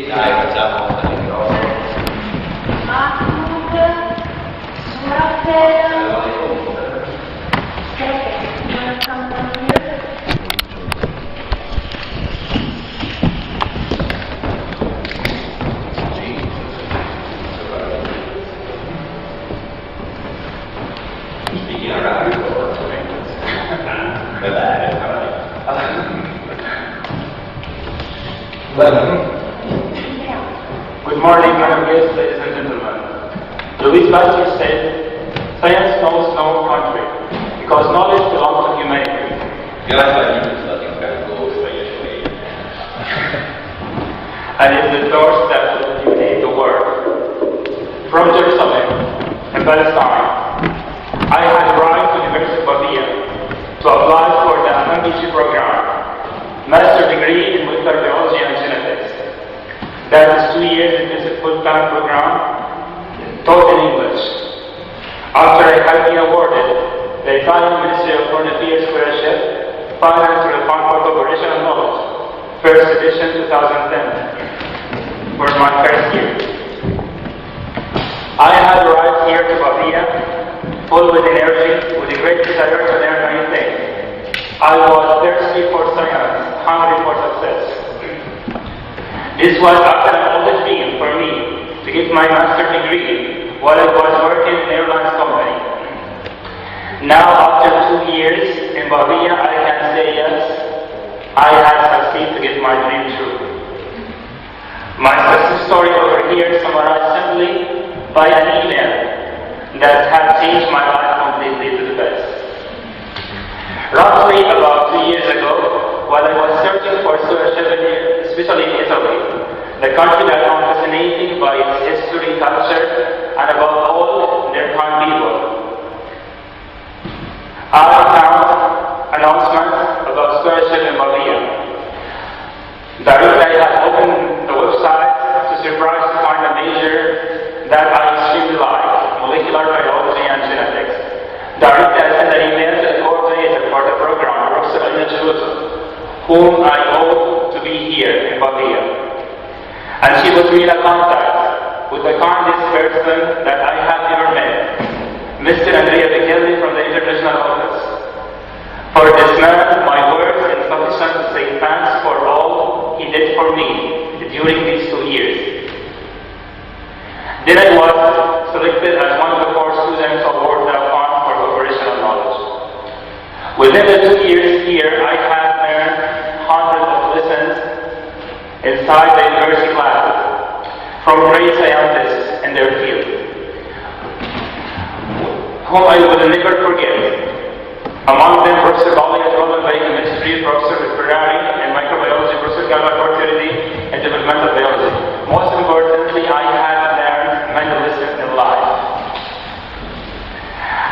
Dai, facciamo il microfono. MAHMOUD ALHAJ. Speaking Arabic or Good morning, madam guests, ladies and gentlemen. Louis Pasteur said, "Science knows no country, because knowledge belongs to humanity." And is the doorstep to unite the world. From Jerusalem and Palestine, I had arrived to the University of Pavia to apply for the MPG program, Master degree in molecular biology and genetics. That is 2 years intensive full-time program taught in English. After I had been awarded the Italian Ministry of Foreign Affairs Scholarship, Finance to the Fund for Cooperation and Knowledge, first edition 2010, for my first year. I had arrived here to Pavia full with energy, with a great desire to learn many things. I was thirsty for science, hungry for success. This was after an old dream for me to get my master's degree while I was working in an airlines company. Now, after 2 years in Pavia, I can say yes, I have succeeded to get my dream true. My success story over here is summarized simply by an email that has changed my life completely to the best. Roughly about 2 years ago, while I was searching for scholarship, especially in Italy, the country that I'm fascinated by its history, culture, and above all, their kind people, I found announcements about scholarship in Pavia. Directly, I had opened the website to surprise to find a major that I extremely like, molecular biology and genetics. Directly, I sent an email to the coordinator for the program, Professor Alhaj, whom I hope to be here in Pavia. And she put me in a contact with the kindest person that I have ever met, Mr. Andrea Bechelli from the International Office. For this man, my words are insufficient to say thanks for all he did for me during these 2 years. Then I was selected as one of the 4 students awarded the Fund for Cooperation and Knowledge. Within the 2 years here, I have learned hundreds of lessons inside the university classes from great scientists in their field, whom I will never forget. Among them, Professor Bali at Chemistry, Professor Ferrari in Microbiology, Professor Galva Cortelli in Developmental Biology. Most importantly, I have learned many lessons in life.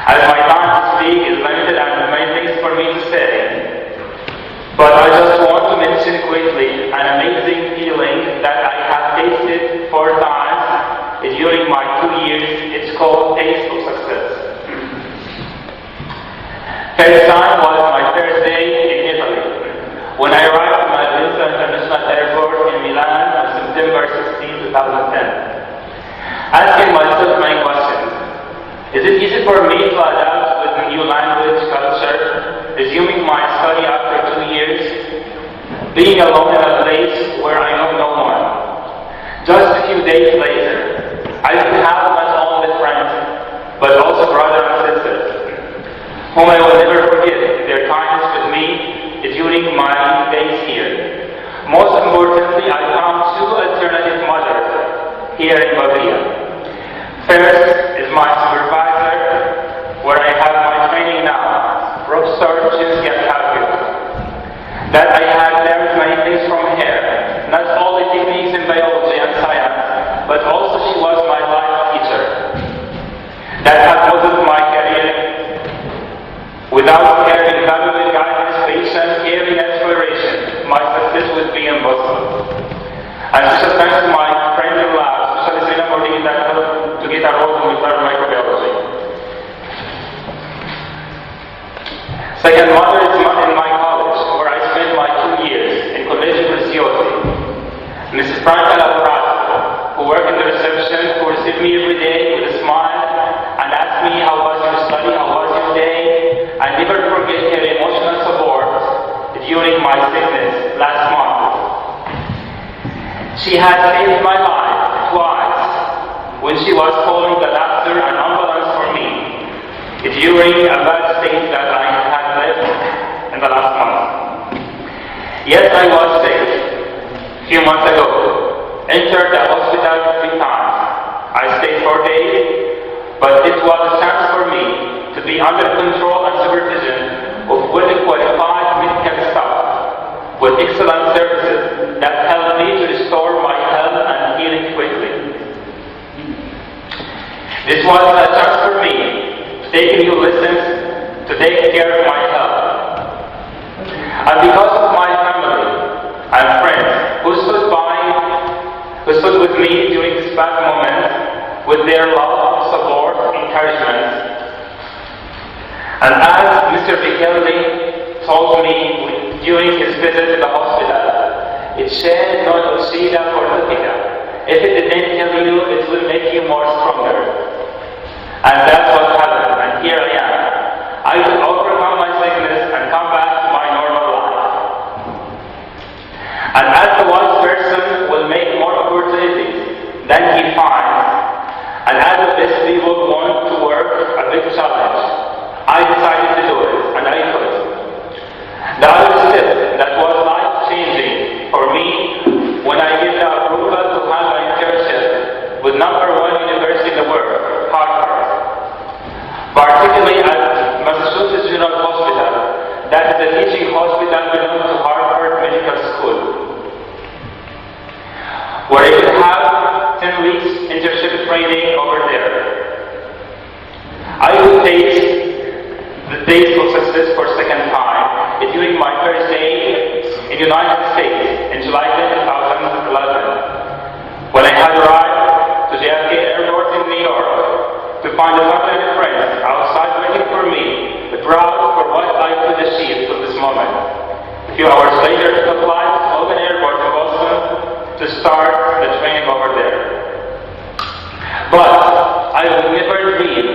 As my time to speak is limited and many things for me to say, but I just want to mention quickly an amazing feeling that I have tasted 4 times during my 2 years. It's called Taste of Success. First time was my first day in Italy, when I arrived at Malpensa International Airport in Milan on September 16, 2010. Asking myself many questions. Is it easy for me to adapt with the new language, culture, resuming my study after 2 years, being alone in a place where I know no one? Just a few days later, I will have not only friends, but also brothers and sisters, whom I will never forget their kindness with me during my days here. Most importantly, I found 2 alternative mothers here in Pavia. First is my supervisor, where I have my training now, Professor that I had learned many things from her, not only techniques in biology and science, but also she was my life teacher that had modeled my career. Without her invaluable guidance, patience, caring, and inspiration, my success would be impossible. And special thanks to my friend in lab, especially Sina, for taking that help to get a role in molecular microbiology. Second mother is in my college, where I spent my 2 years in Collegio Preziosi. Mrs. Franca Al-Haaj, who work in the reception, who receive me every day with a smile and ask me how was your study, how was your day. I never forget her emotional support during my sickness last month. She had saved my life twice when she was calling the doctor and ambulance for me during a bad state that I had left in the last month. Yes, I was sick a few months ago. Entered the hospital 3 times. I stayed 4 days, but it was a chance for me to be under control and supervision of well-qualified medical staff with excellent services that helped me to restore my health and healing quickly. This was a chance for me to take new lessons to take care of my health. And because of my family and friends who stood with me during this bad moment with their love, support, encouragement. And as Mr. Bikeli told me during his visit to the hospital, الشيء not أصيب فرتك. If it didn't kill you, it will make you more stronger. And that's what happened, and here I am. I will overcome my sickness and come back to my normal life. And as the wise person will make more opportunities than he finds, and as the best people want to work a big challenge, I decided to do it, and I could. The other step that was life-changing for me when I get the approval to have an internship with #1 university in the world, Harvard, particularly at Massachusetts General Hospital, that is the teaching hospital belonging to Harvard Medical School, where I could have 10 weeks internship training over there. I would taste the taste of success for a second time during my first day in the United States in July 2011, when I had arrived to JFK Airport in New York to find a family and friends outside waiting for me, proud for what I could achieve to this moment. A few hours later, to the flight to Logan Airport in Boston to start the training over there. But I would never dream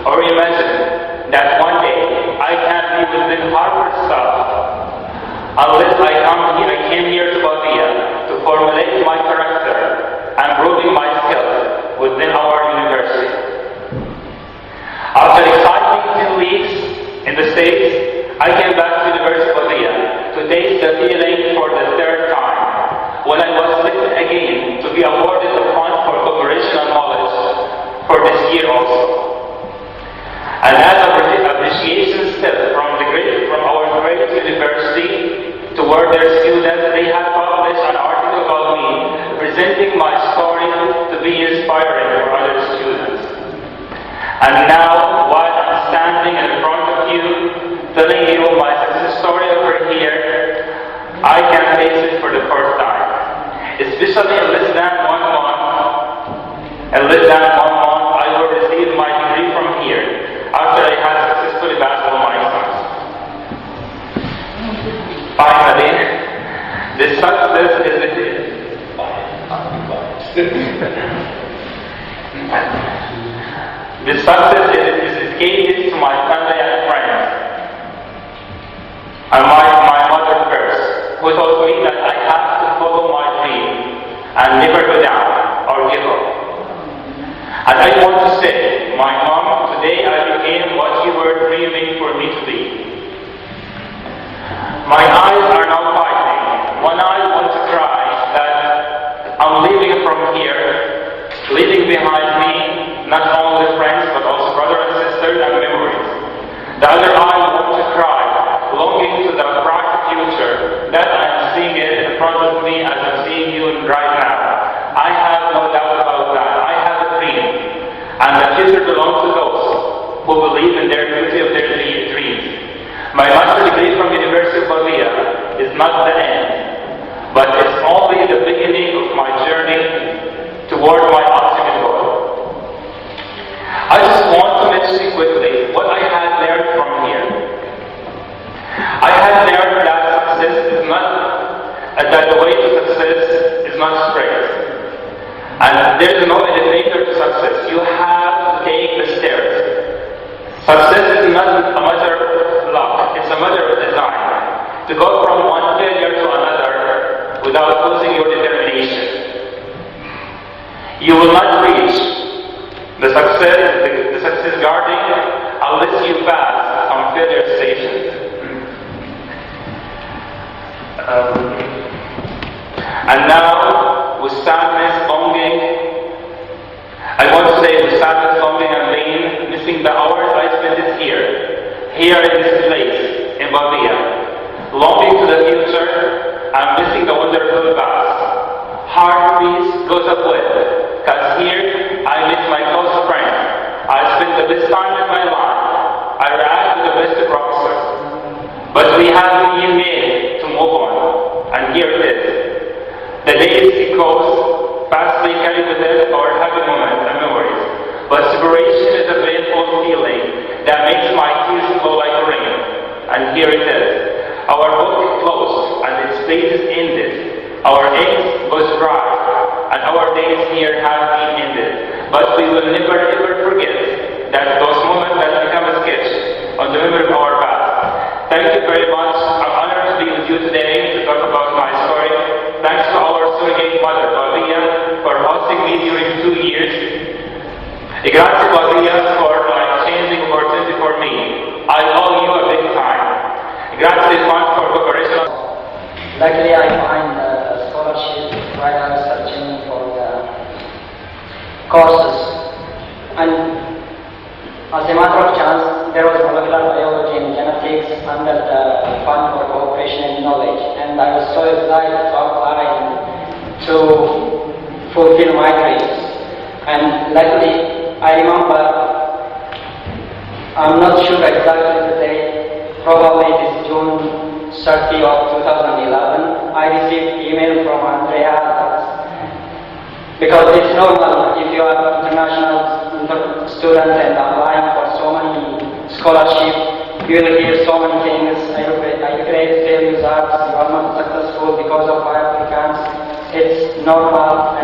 or imagine that one day I can be within Harvard staff unless I came here to PAVIA to formulate my character and proving my skills within our university. After exciting 10 weeks in the States, I came back to University of PAVIA to taste the feeling for the 3rd time when I was selected again to be awarded the fund for cooperation and knowledge for this year also. And as an appreciation step from our great university toward their students, they have published an article about me presenting my story to be inspiring for other students. And now, while I'm standing in front of you, telling you my success story over here, I can face it for the first time. Especially in less than 1 month, I will receive my degree from here after I had successfully passed all my exams. Finally, the success is the success is gained to my family and friends, and my mother first, who told me that I have to follow my dream and never go down or give up. And I want to say, my mom, today I became what you were dreaming for me to be. My eyes are now fighting. One eye wants to cry that I'm leaving from here, leaving behind me not only friends but also brothers and sisters and memories. The other eye wants to cry, longing to the bright future that I'm seeing it in front of me as I'm seeing you right now. I have no doubt about that. I have a dream, and the future belongs to those who believe in their beauty of their dreams. My master's degree from University of PAVIA is not the end, but it's only the beginning of my journey toward my ultimate goal. I just want to mention quickly what I had learned from here. I had learned that success is not, that the way to success is not straight. there is no elevator to success. You have to take the stairs. Success is not a matter of luck, it's a matter of design. To go from one failure to another without losing your determination. You will not reach the success garden unless you pass some failure stations. And now, with sadness, longing, I want to say with sadness, longing, and pain, missing the hours I spent here in this place, in Pavia, longing to the future, and missing the wonderful past. Heart peace goes up with, because here I met my close friend. I spent the best time in my life. I react to the best professors. But we have been made to move on, and here it is. The days goes fastly carry with it our happy moments and memories. But separation is a painful feeling that makes my tears flow like rain. And here it is. Our book closed and its pages ended. Our ink was dry and our days here have been ended. But we will never ever forget that those moments that become a sketch on the memory of our past. Thank you very much. I'm honored to be with you today to talk about my story. Thanks to our surrogate mother, Pavia, for hosting me during 2 years. Grazie, Pavia, for life-changing opportunity for me. I owe you a big time. Grazie, Fund for cooperation. Luckily, I find a scholarship while I was searching for the courses. And as a matter of chance, there was molecular biology and genetics under the Fund for Cooperation and Knowledge. And I was so excited to apply to fulfill my dreams. And luckily, I remember, I'm not sure exactly the date, probably it is June 30 of 2011. I received email from Andrea because it's normal if you are an international student and applying for so many scholarships, you will hear so many things. I regret tell you that you are not successful because of applicants. It's normal,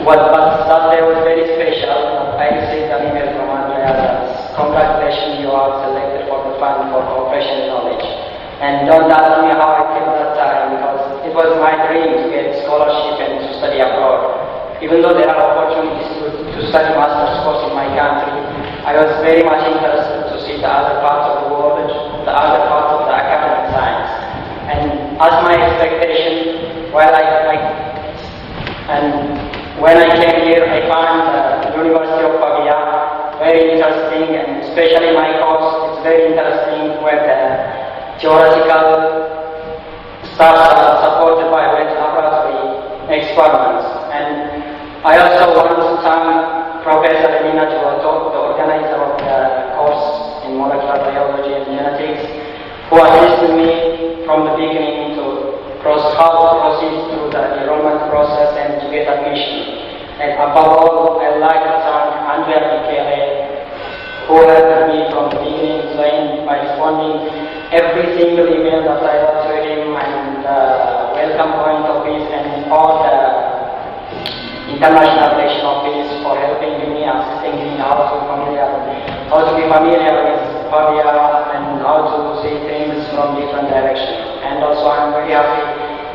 but that day was very special. I received an email from Andrea that congratulations, you are selected for the Fund for Cooperation and Knowledge. And don't ask me how I felt that time, because it was my dream to get scholarship and to study abroad. Even though there are opportunities to study master's course in my country, I was very much interested to see the other parts of the world, the other parts of the academic science. And as my expectation, when I came here, I found the University of Pavia very interesting, and especially my course is very interesting, where the theoretical stuff are supported by wet laboratory experiments. And I also want to thank Professor Elena Giotto, the organizer of the course in molecular biology and genetics, who assisted me from the beginning to how to proceed through the enrollment process and to get admission. And above all, I'd like to thank Andrea Michele, who helped me from the beginning by responding every single email that I wrote to him, and welcome point office and all the international relation office for helping me, assisting me how to be familiar with Pavia and how to see things from different directions. And also I'm very happy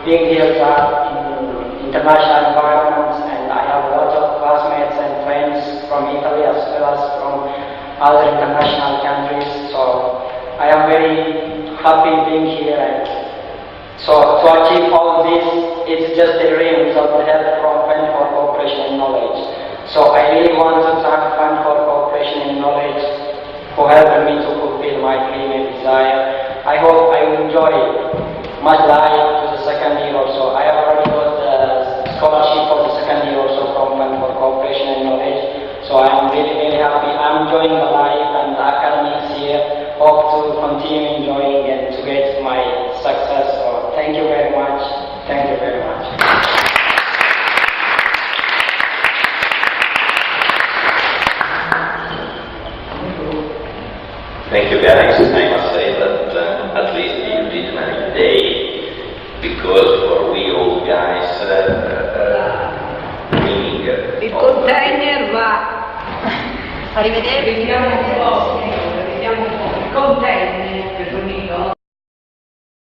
being here in international environments, and I have a lot of classmates and friends from Italy as well as from other international countries. So I am very happy being here. And so to achieve all this, it's just a dream without the help from Fund for Cooperation and Knowledge. So I really want to thank Fund for Cooperation and Knowledge for helping me to fulfill my dream and desire. I hope I will enjoy much life to the second year or so. I have already got the scholarship for the second year or so from Fund for Cooperation and Knowledge. So I am really, really happy. I'm enjoying the life and the academics here. Hope to continue enjoying and to get my success. So thank you very much. Thank you very much. Thank you guys. I must say that at least you did my day, because for we old guys, winning Il container va. Arrivederci. Vediamo un po'. Il container.